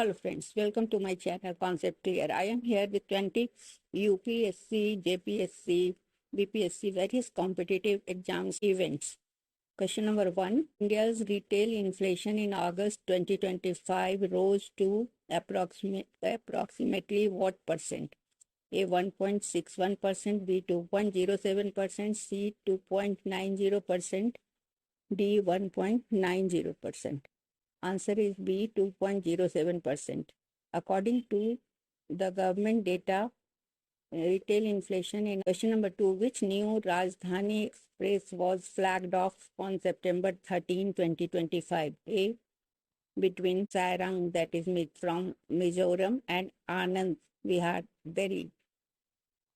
Hello friends, welcome to my channel Concept Clear. I am here with 20 UPSC, JPSC, BPSC various competitive exams events. Question number 1. India's retail inflation in August 2025 rose to approximately what percent? A 1.61%, B 2.07%, C 2.90%, D 1.90%. Answer is B 2.07%. According to the government data, retail inflation in question number 2, which new Rajdhani Express was flagged off on September 13, 2025? A. Between Sairang, that is from Mizoram, and Anand Vihar, Delhi.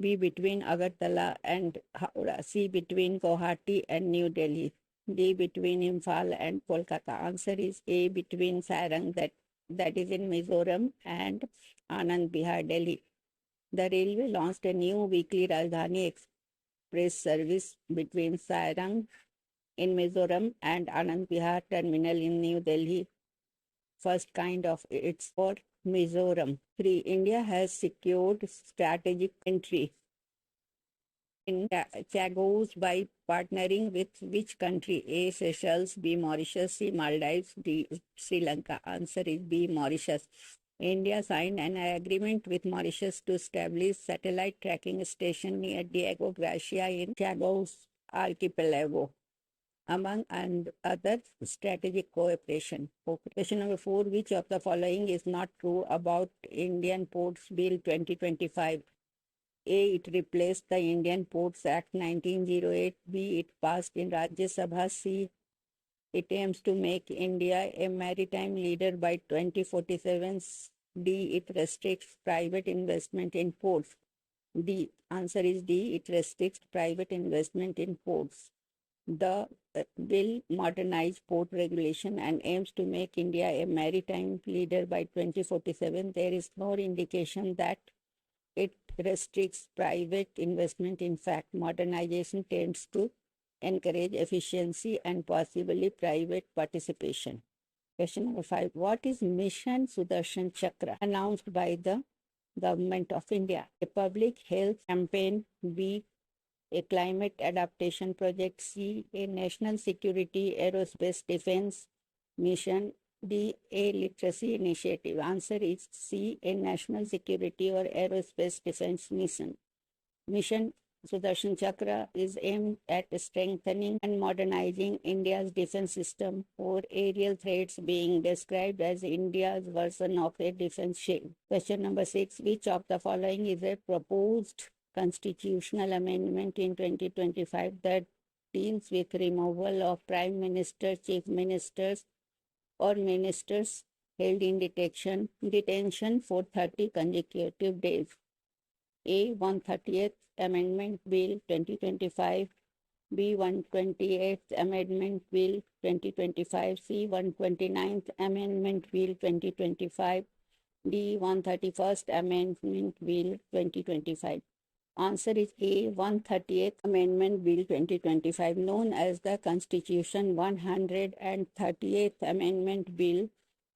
B. Between Agartala and Howrah. C. Between Guwahati and New Delhi. D. Between Imphal and Kolkata. Answer is A. Between Sairang, that is in Mizoram, and Anand Vihar, Delhi. The railway launched a new weekly Rajdhani Express service between Sairang in Mizoram and Anand Vihar terminal in New Delhi, first kind of its for Mizoram. 3. India has secured strategic entry in Chagos by partnering with which country? A. Seychelles, B. Mauritius, C. Maldives, D. Sri Lanka. Answer is B. Mauritius. India signed an agreement with Mauritius to establish satellite tracking station near Diego Garcia in Chagos Archipelago, among and other strategic cooperation. Question number 4. Which of the following is not true about Indian Ports Bill 2025? A. It replaced the Indian Ports Act 1908. B. It passed in Rajya Sabha. C. It aims to make India a maritime leader by 2047. D. It restricts private investment in ports. D. Answer is D. It restricts private investment in ports. The bill modernizes port regulation and aims to make India a maritime leader by 2047. There is no indication that it restricts private investment. In fact, modernization tends to encourage efficiency and possibly private participation. Question number 5. What is Mission Sudarshan Chakra announced by the Government of India? A public health campaign. B. A climate adaptation project. C. A national security aerospace defense mission. D. A literacy initiative. Answer is C. A national security or aerospace defense mission. Mission Sudarshan Chakra is aimed at strengthening and modernizing India's defense system, for aerial threats being described as India's version of a defense shield. Question number 6. Which of the following is a proposed constitutional amendment in 2025 that deals with removal of Prime Minister, Chief Ministers, or ministers held in detention for 30 consecutive days? A. 130th Amendment Bill 2025. B. 128th Amendment Bill 2025. C. 129th Amendment Bill 2025. D. 131st Amendment Bill 2025. Answer is A. 130th Amendment Bill 2025, known as the Constitution 138th Amendment Bill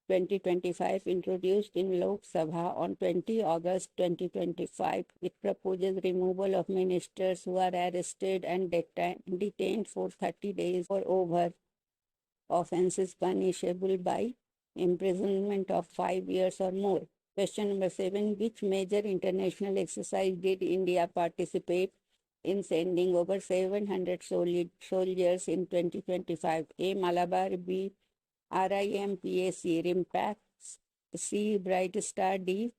2025, introduced in Lok Sabha on 20 August 2025. It proposes removal of ministers who are arrested and detained for 30 days or over, offences punishable by imprisonment of 5 years or more. Question number 7. Which major international exercise did India participate in, sending over 700 soldiers in 2025? A. Malabar. B. RIMPAC RIMPAC. C. Bright Star. D.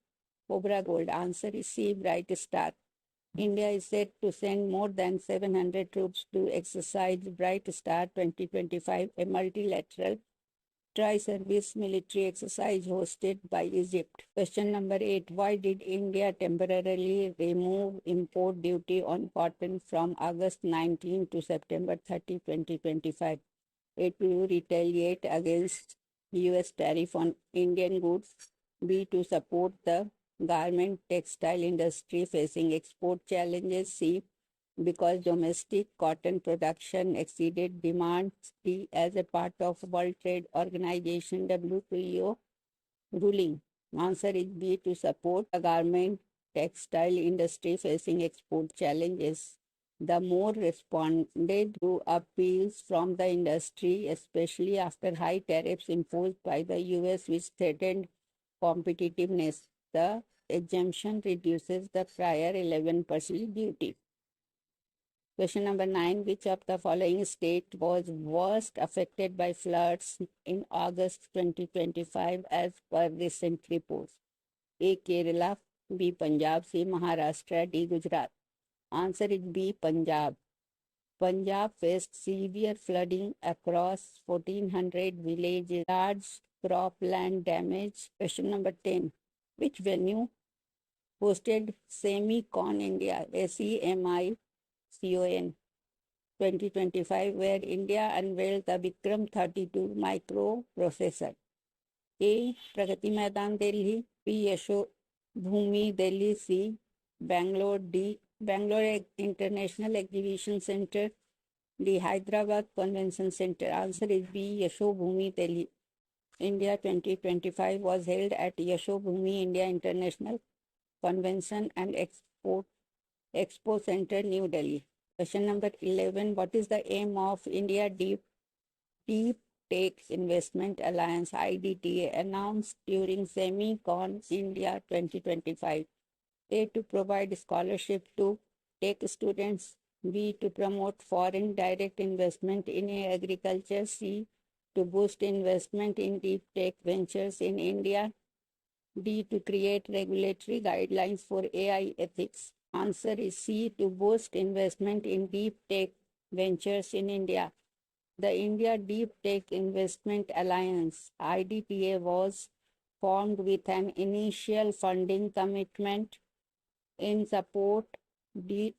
Cobra Gold. Answer is C. Bright Star. India is set to send more than 700 troops to exercise Bright Star 2025, a multilateral tri-service military exercise hosted by Egypt. Question number 8. Why did India temporarily remove import duty on cotton from August 19 to September 30, 2025? A. To retaliate against US tariff on Indian goods. B. To support the garment textile industry facing export challenges. C. Because domestic cotton production exceeded demand. D. As a part of World Trade Organization WTO ruling. Answer is B, to support the garment textile industry facing export challenges. The more responded to appeals from the industry, especially after high tariffs imposed by the US, which threatened competitiveness. The exemption reduces the prior 11% duty. Question number 9. Which of the following state was worst affected by floods in August 2025 as per recent reports? A. Kerala, B. Punjab, C. Maharashtra, D. Gujarat. Answer is B. Punjab. Punjab faced severe flooding across 1,400 villages, large cropland damage. Question number 10. Which venue hosted SemiCon India, SEMICON 2025, where India unveiled the Vikram 32 microprocessor? A. Pragati Maidan, Delhi, B. Yasho Bhumi, Delhi, C. Bangalore, D. Bangalore International Exhibition Center, D. Hyderabad Convention Center. Answer is B. Yasho Bhumi, Delhi. India 2025 was held at Yasho Bhumi India International Convention and Expo Center, New Delhi. Question number 11. What is the aim of India Deep Tech Investment Alliance IDTA announced during SemiCon India 2025? A. To provide scholarship to tech students. B. To promote foreign direct investment in agriculture. C. To boost investment in deep tech ventures in India. D. To create regulatory guidelines for AI ethics. Answer is C. To boost investment in deep tech ventures in India. The India Deep Tech Investment Alliance IDTA was formed with an initial funding commitment in support deep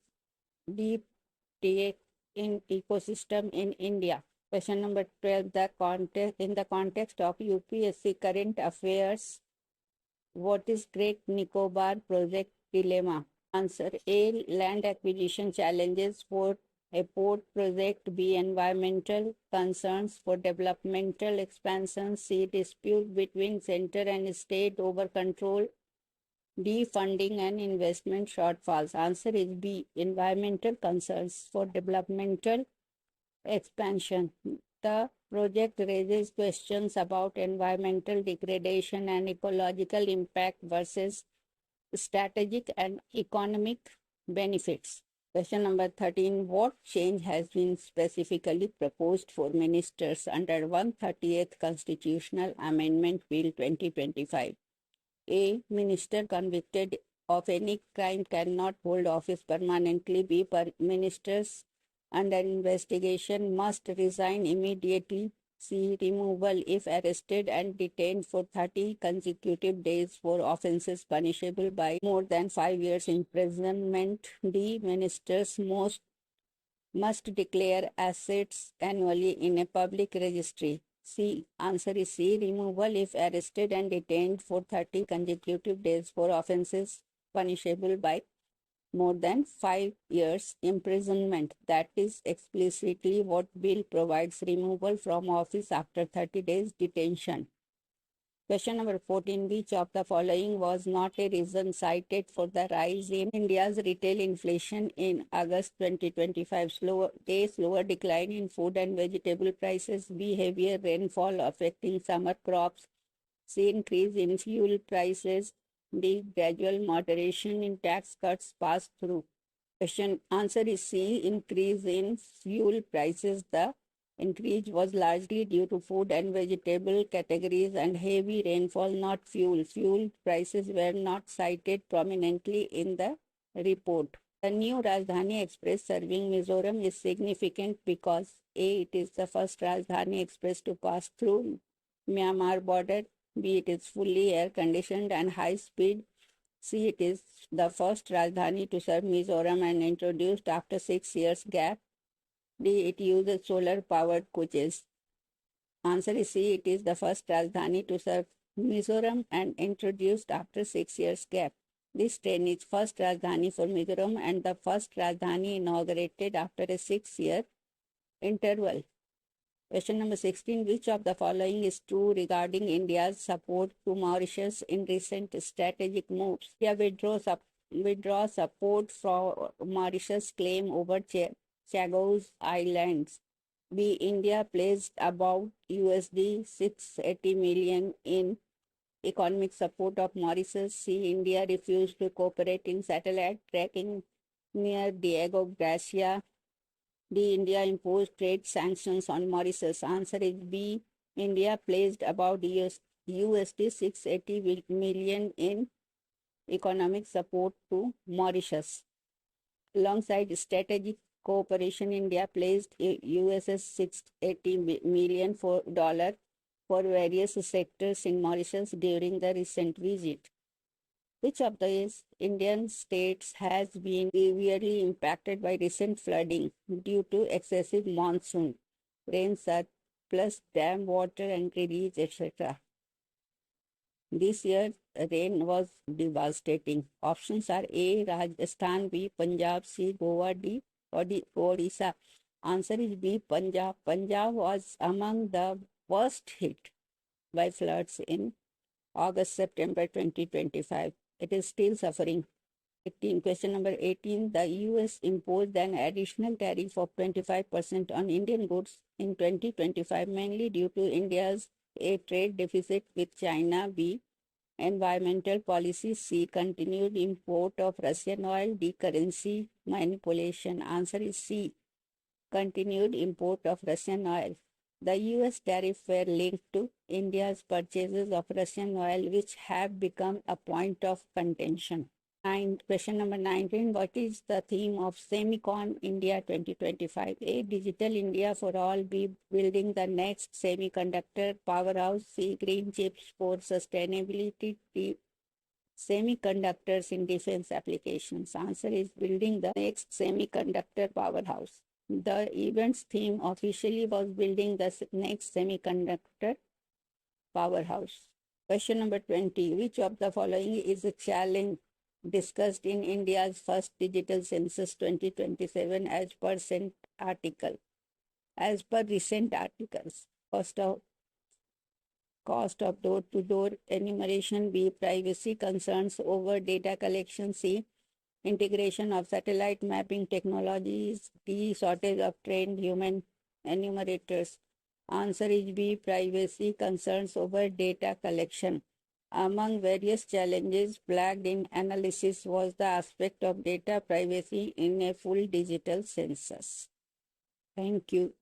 tech in ecosystem in India. Question number 12. In the context of UPSC current affairs, what is Great Nicobar Project dilemma? Answer A. Land acquisition challenges for a port project. B. Environmental concerns for developmental expansion. C. Dispute between center and state over control. D. Funding and investment shortfalls. Answer is B. Environmental concerns for developmental expansion. The project raises questions about environmental degradation and ecological impact versus strategic and economic benefits. Question number 13. What change has been specifically proposed for ministers under 138th Constitutional Amendment Bill 2025? A. Minister convicted of any crime cannot hold office permanently. B. Ministers under investigation must resign immediately. C. Removal if arrested and detained for 30 consecutive days for offences punishable by more than 5 years imprisonment. D. Ministers must declare assets annually in a public registry. C. Answer is C. Removal if arrested and detained for 30 consecutive days for offences punishable by more than 5 years imprisonment. That is explicitly what bill provides: removal from office after 30 days detention. Question number 14. Which of the following was not a reason cited for the rise in India's retail inflation in August 2025? Slower decline in food and vegetable prices. B. Heavier rainfall affecting summer crops. C. Increase in fuel prices. D. Gradual moderation in tax cuts passed through. Answer is C. Increase in fuel prices. The increase was largely due to food and vegetable categories and heavy rainfall, not fuel. Fuel prices were not cited prominently in the report. The new Rajdhani Express serving Mizoram is significant because A. It is the first Rajdhani Express to pass through Myanmar border. B. It is fully air-conditioned and high-speed. C. It is the first Rajdhani to serve Mizoram and introduced after 6 years gap. D. It uses solar-powered coaches. Answer is C. It is the first Rajdhani to serve Mizoram and introduced after 6 years gap. This train is first Rajdhani for Mizoram and the first Rajdhani inaugurated after a 6-year interval. Question number 16. Which of the following is true regarding India's support to Mauritius in recent strategic moves? India withdraw support from Mauritius claim over Chagos Islands. B. India placed about USD 680 million in economic support of Mauritius. C. India refused to cooperate in satellite tracking near Diego Garcia. D. India imposed trade sanctions on Mauritius. Answer is B. India placed about USD 680 million in economic support to Mauritius. Alongside strategic cooperation, India placed USS 680 million dollar for various sectors in Mauritius during the recent visit. Which of these Indian states has been severely impacted by recent flooding due to excessive monsoon, rain surplus, dam water and release, etc.? This year, rain was devastating. Options are A. Rajasthan, B. Punjab, C. Goa, D. Odisha. Answer is B. Punjab. Punjab was among the worst hit by floods in August-September 2025. It is still suffering. Question number 18. The US imposed an additional tariff of 25% on Indian goods in 2025, mainly due to India's A. trade deficit with China. B. Environmental policy. C. Continued import of Russian oil. D. Currency manipulation. Answer is C. Continued import of Russian oil. The US tariffs were linked to India's purchases of Russian oil, which have become a point of contention. Question number 19. What is the theme of Semicon India 2025? A. Digital India for all. B. Building the next semiconductor powerhouse. C. Green chips for sustainability. D. Semiconductors in defense applications. Answer is building the next semiconductor powerhouse. The event's theme officially was building the next semiconductor powerhouse. Question number 20. Which of the following is a challenge discussed in India's first digital census 2027 as per recent articles? Cost of door-to-door enumeration. B. Privacy concerns over data collection. C. Integration of satellite mapping technologies. D. Shortage of trained human enumerators. Answer is B. Privacy concerns over data collection. Among various challenges flagged in analysis was the aspect of data privacy in a full digital census. Thank you.